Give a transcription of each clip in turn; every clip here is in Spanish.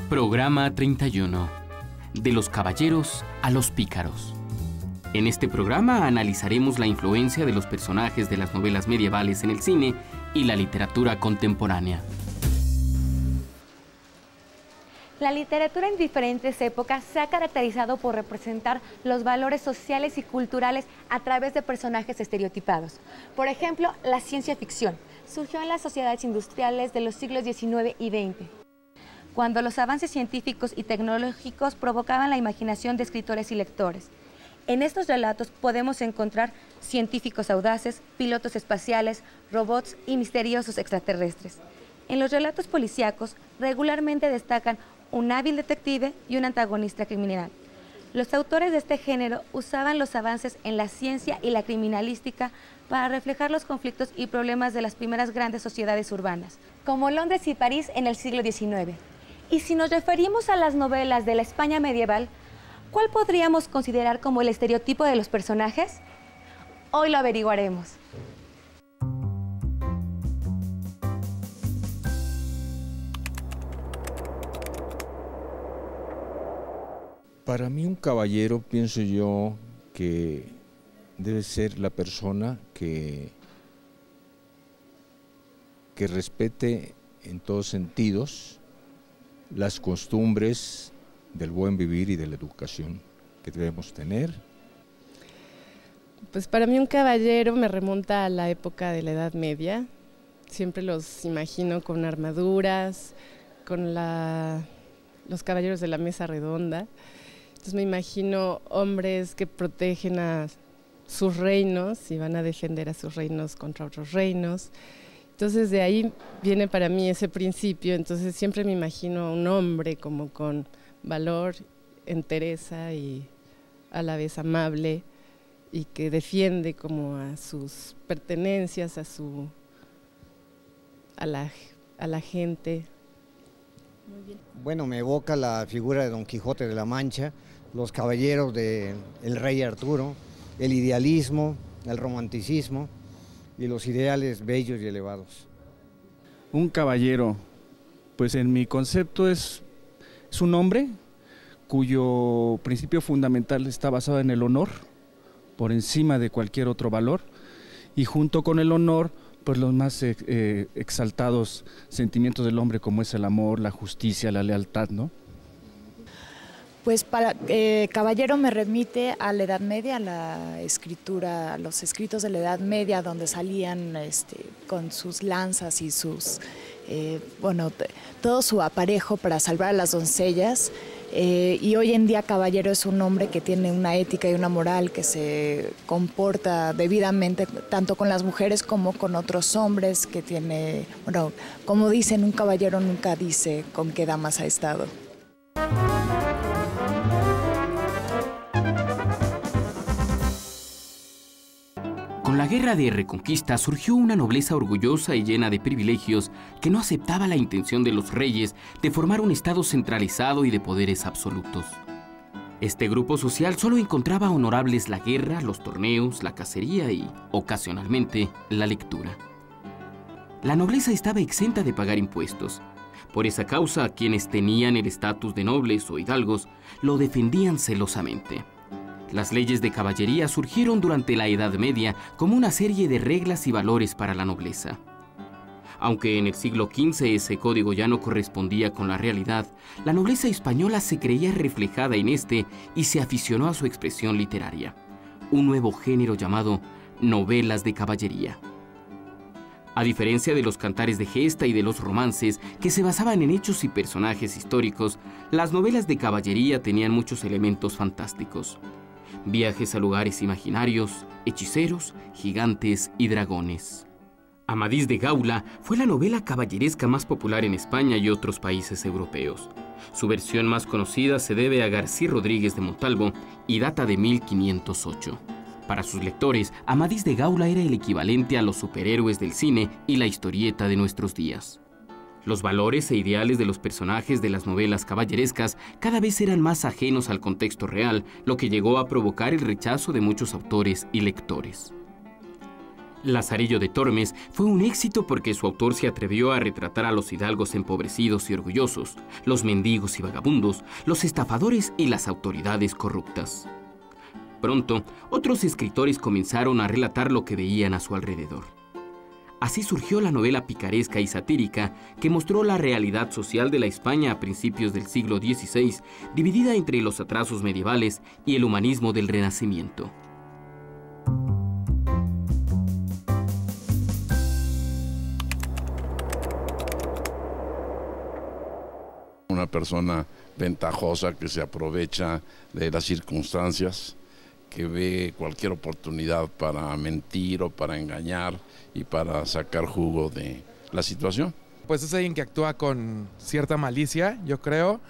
Programa 31. De los caballeros a los pícaros. En este programa analizaremos la influencia de los personajes de las novelas medievales en el cine y la literatura contemporánea. La literatura en diferentes épocas se ha caracterizado por representar los valores sociales y culturales a través de personajes estereotipados. Por ejemplo, la ciencia ficción surgió en las sociedades industriales de los siglos XIX y XX, cuando los avances científicos y tecnológicos provocaban la imaginación de escritores y lectores. En estos relatos podemos encontrar científicos audaces, pilotos espaciales, robots y misteriosos extraterrestres. En los relatos policíacos regularmente destacan un hábil detective y un antagonista criminal. Los autores de este género usaban los avances en la ciencia y la criminalística para reflejar los conflictos y problemas de las primeras grandes sociedades urbanas, como Londres y París en el siglo XIX. Y si nos referimos a las novelas de la España medieval, ¿cuál podríamos considerar como el estereotipo de los personajes? Hoy lo averiguaremos. Para mí un caballero, pienso yo, que debe ser la persona que respete en todos sentidos las costumbres del buen vivir y de la educación que debemos tener. Pues para mí un caballero me remonta a la época de la Edad Media. Siempre los imagino con armaduras, con los caballeros de la mesa redonda. Entonces me imagino hombres que protegen a sus reinos y van a defender a sus reinos contra otros reinos. Entonces de ahí viene para mí ese principio. Entonces siempre me imagino a un hombre como con valor, entereza y a la vez amable, y que defiende como a sus pertenencias, a la gente. Muy bien. Bueno, me evoca la figura de Don Quijote de la Mancha, los caballeros del rey Arturo, el idealismo, el romanticismo y los ideales bellos y elevados. Un caballero, pues en mi concepto es un hombre cuyo principio fundamental está basado en el honor, por encima de cualquier otro valor, y junto con el honor, pues los más exaltados sentimientos del hombre, como es el amor, la justicia, la lealtad, ¿no? Pues para caballero me remite a la Edad Media, a la escritura, a los escritos de la Edad Media, donde salían con sus lanzas y sus, todo su aparejo para salvar a las doncellas. Y hoy en día caballero es un hombre que tiene una ética y una moral, que se comporta debidamente tanto con las mujeres como con otros hombres, que tiene, como dicen, un caballero nunca dice con qué damas ha estado. Con la guerra de Reconquista surgió una nobleza orgullosa y llena de privilegios que no aceptaba la intención de los reyes de formar un estado centralizado y de poderes absolutos. Este grupo social solo encontraba honorables la guerra, los torneos, la cacería y, ocasionalmente, la lectura. La nobleza estaba exenta de pagar impuestos. Por esa causa, quienes tenían el estatus de nobles o hidalgos lo defendían celosamente. Las leyes de caballería surgieron durante la Edad Media como una serie de reglas y valores para la nobleza. Aunque en el siglo XV ese código ya no correspondía con la realidad, la nobleza española se creía reflejada en este y se aficionó a su expresión literaria, un nuevo género llamado novelas de caballería. A diferencia de los cantares de gesta y de los romances, que se basaban en hechos y personajes históricos, las novelas de caballería tenían muchos elementos fantásticos. viajes a lugares imaginarios, hechiceros, gigantes y dragones. Amadís de Gaula fue la novela caballeresca más popular en España y otros países europeos. Su versión más conocida se debe a García Rodríguez de Montalvo y data de 1508. Para sus lectores, Amadís de Gaula era el equivalente a los superhéroes del cine y la historieta de nuestros días. Los valores e ideales de los personajes de las novelas caballerescas cada vez eran más ajenos al contexto real, lo que llegó a provocar el rechazo de muchos autores y lectores. Lazarillo de Tormes fue un éxito porque su autor se atrevió a retratar a los hidalgos empobrecidos y orgullosos, los mendigos y vagabundos, los estafadores y las autoridades corruptas. Pronto, otros escritores comenzaron a relatar lo que veían a su alrededor. Así surgió la novela picaresca y satírica que mostró la realidad social de la España a principios del siglo XVI, dividida entre los atrasos medievales y el humanismo del Renacimiento. Una persona ventajosa que se aprovecha de las circunstancias, que ve cualquier oportunidad para mentir o para engañar y para sacar jugo de la situación. Pues es alguien que actúa con cierta malicia, yo creo,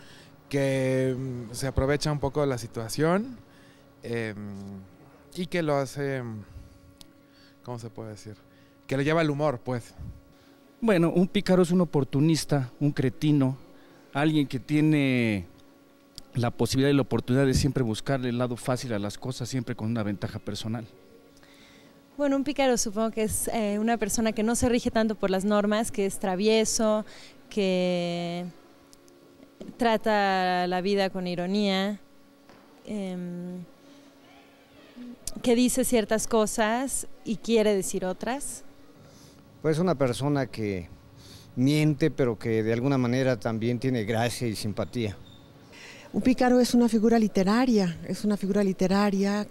que se aprovecha un poco de la situación y que lo hace, ¿cómo se puede decir? Que le lleva el humor, pues. Bueno, un pícaro es un oportunista, un cretino, alguien que tiene la posibilidad y la oportunidad de siempre buscarle el lado fácil a las cosas, siempre con una ventaja personal. Bueno, un pícaro supongo que es una persona que no se rige tanto por las normas, que es travieso, que trata la vida con ironía, que dice ciertas cosas y quiere decir otras. Pues una persona que miente, pero que de alguna manera también tiene gracia y simpatía. Un pícaro es una figura literaria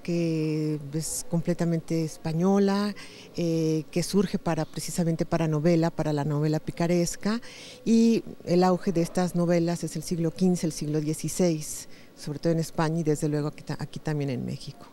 que es completamente española, que surge precisamente para la novela picaresca, y el auge de estas novelas es el siglo XV, el siglo XVI, sobre todo en España y desde luego aquí también en México.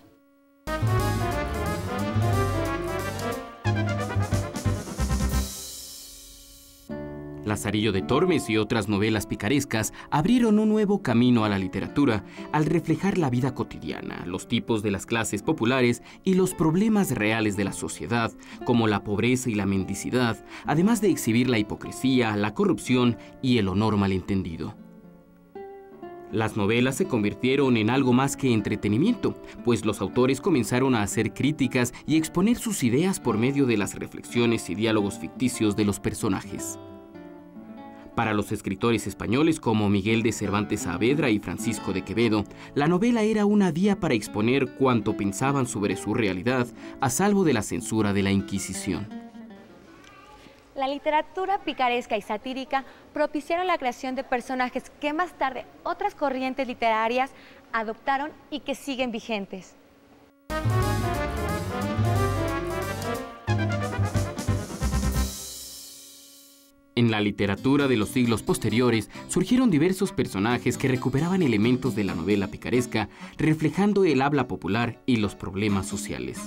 Lazarillo de Tormes y otras novelas picarescas abrieron un nuevo camino a la literatura al reflejar la vida cotidiana, los tipos de las clases populares y los problemas reales de la sociedad, como la pobreza y la mendicidad, además de exhibir la hipocresía, la corrupción y el honor malentendido. Las novelas se convirtieron en algo más que entretenimiento, pues los autores comenzaron a hacer críticas y exponer sus ideas por medio de las reflexiones y diálogos ficticios de los personajes. Para los escritores españoles como Miguel de Cervantes Saavedra y Francisco de Quevedo, la novela era una vía para exponer cuanto pensaban sobre su realidad, a salvo de la censura de la Inquisición. La literatura picaresca y satírica propiciaron la creación de personajes que más tarde otras corrientes literarias adoptaron y que siguen vigentes. En la literatura de los siglos posteriores surgieron diversos personajes que recuperaban elementos de la novela picaresca, reflejando el habla popular y los problemas sociales.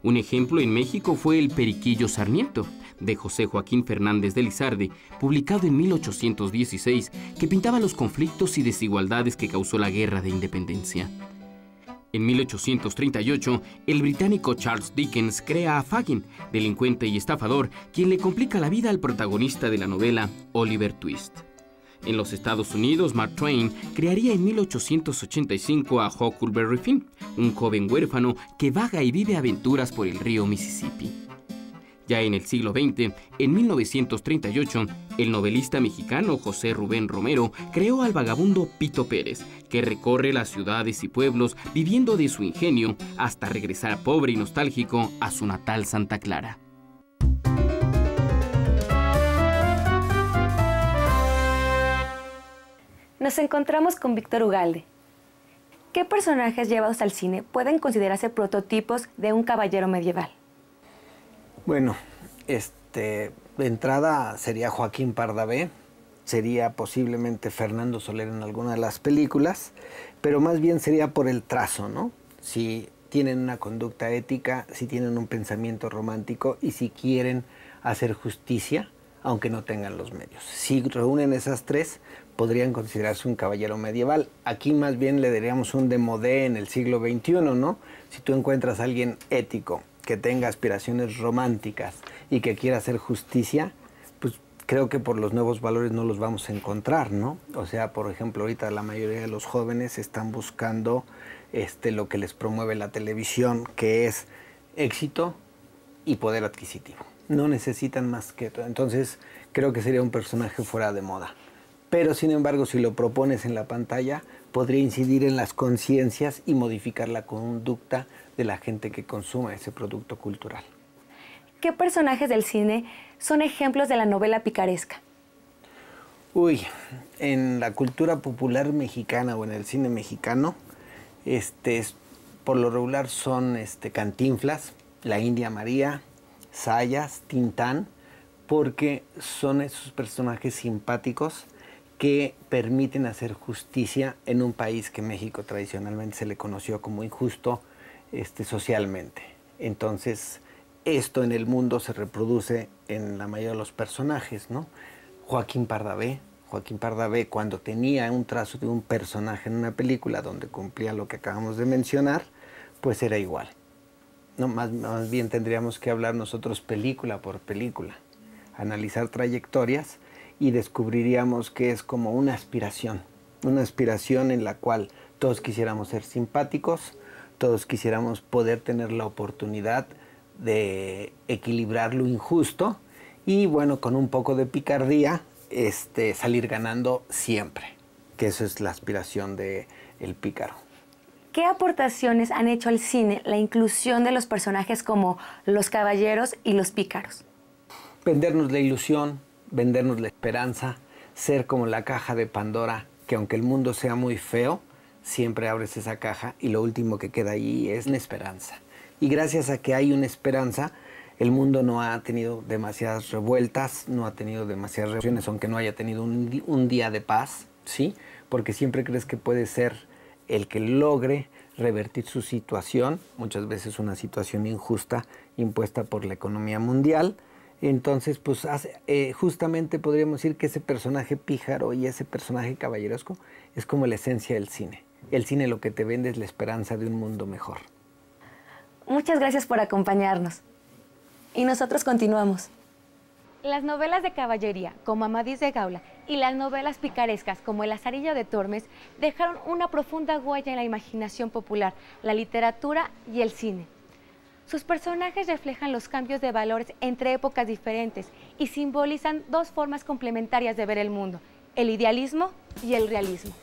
Un ejemplo en México fue El Periquillo Sarmiento, de José Joaquín Fernández de Lizarde, publicado en 1816, que pintaba los conflictos y desigualdades que causó la Guerra de Independencia. En 1838, el británico Charles Dickens crea a Fagin, delincuente y estafador, quien le complica la vida al protagonista de la novela, Oliver Twist. En los Estados Unidos, Mark Twain crearía en 1885 a Huckleberry Finn, un joven huérfano que vaga y vive aventuras por el río Mississippi. Ya en el siglo XX, en 1938, el novelista mexicano José Rubén Romero creó al vagabundo Pito Pérez, que recorre las ciudades y pueblos viviendo de su ingenio hasta regresar pobre y nostálgico a su natal Santa Clara. Nos encontramos con Víctor Ugalde. ¿Qué personajes llevados al cine pueden considerarse prototipos de un caballero medieval? Bueno, de entrada sería Joaquín Pardavé, sería posiblemente Fernando Soler en alguna de las películas, pero más bien sería por el trazo, ¿no? si tienen una conducta ética, si tienen un pensamiento romántico y si quieren hacer justicia, aunque no tengan los medios. Si reúnen esas tres, podrían considerarse un caballero medieval. Aquí más bien le daríamos un demodé en el siglo XXI, ¿no? Si tú encuentras a alguien ético, que tenga aspiraciones románticas y que quiera hacer justicia, pues creo que por los nuevos valores no los vamos a encontrar, ¿no? O sea, por ejemplo, ahorita la mayoría de los jóvenes están buscando lo que les promueve la televisión, que es éxito y poder adquisitivo. No necesitan más que eso. Entonces, creo que sería un personaje fuera de moda. Pero, sin embargo, si lo propones en la pantalla, podría incidir en las conciencias y modificar la conducta de la gente que consuma ese producto cultural. ¿Qué personajes del cine son ejemplos de la novela picaresca? Uy, en la cultura popular mexicana o en el cine mexicano, por lo regular son Cantinflas, la India María, Sayas, Tintán, porque son esos personajes simpáticos que permiten hacer justicia en un país que México tradicionalmente se le conoció como injusto socialmente. Entonces, esto en el mundo se reproduce en la mayoría de los personajes, ¿no? Joaquín Pardavé, cuando tenía un trazo de un personaje en una película donde cumplía lo que acabamos de mencionar, pues era igual. No, más bien tendríamos que hablar nosotros película por película, analizar trayectorias y descubriríamos que es como una aspiración en la cual todos quisiéramos ser simpáticos, todos quisiéramos poder tener la oportunidad de equilibrar lo injusto y bueno, con un poco de picardía, salir ganando siempre, que eso es la aspiración del pícaro. ¿Qué aportaciones han hecho al cine la inclusión de los personajes como los caballeros y los pícaros? Vendernos la ilusión, vendernos la esperanza, ser como la caja de Pandora, que aunque el mundo sea muy feo, siempre abres esa caja y lo último que queda ahí es una esperanza. Y gracias a que hay una esperanza, el mundo no ha tenido demasiadas revueltas, no ha tenido demasiadas revoluciones, aunque no haya tenido un día de paz, ¿sí? Porque siempre crees que puede ser el que logre revertir su situación, muchas veces una situación injusta impuesta por la economía mundial. Entonces, pues justamente podríamos decir que ese personaje píjaro y ese personaje caballeresco es como la esencia del cine. El cine lo que te vende es la esperanza de un mundo mejor. Muchas gracias por acompañarnos. Y nosotros continuamos. Las novelas de caballería, como Amadís de Gaula, y las novelas picarescas, como El Lazarillo de Tormes, dejaron una profunda huella en la imaginación popular, la literatura y el cine. Sus personajes reflejan los cambios de valores entre épocas diferentes y simbolizan dos formas complementarias de ver el mundo, el idealismo y el realismo.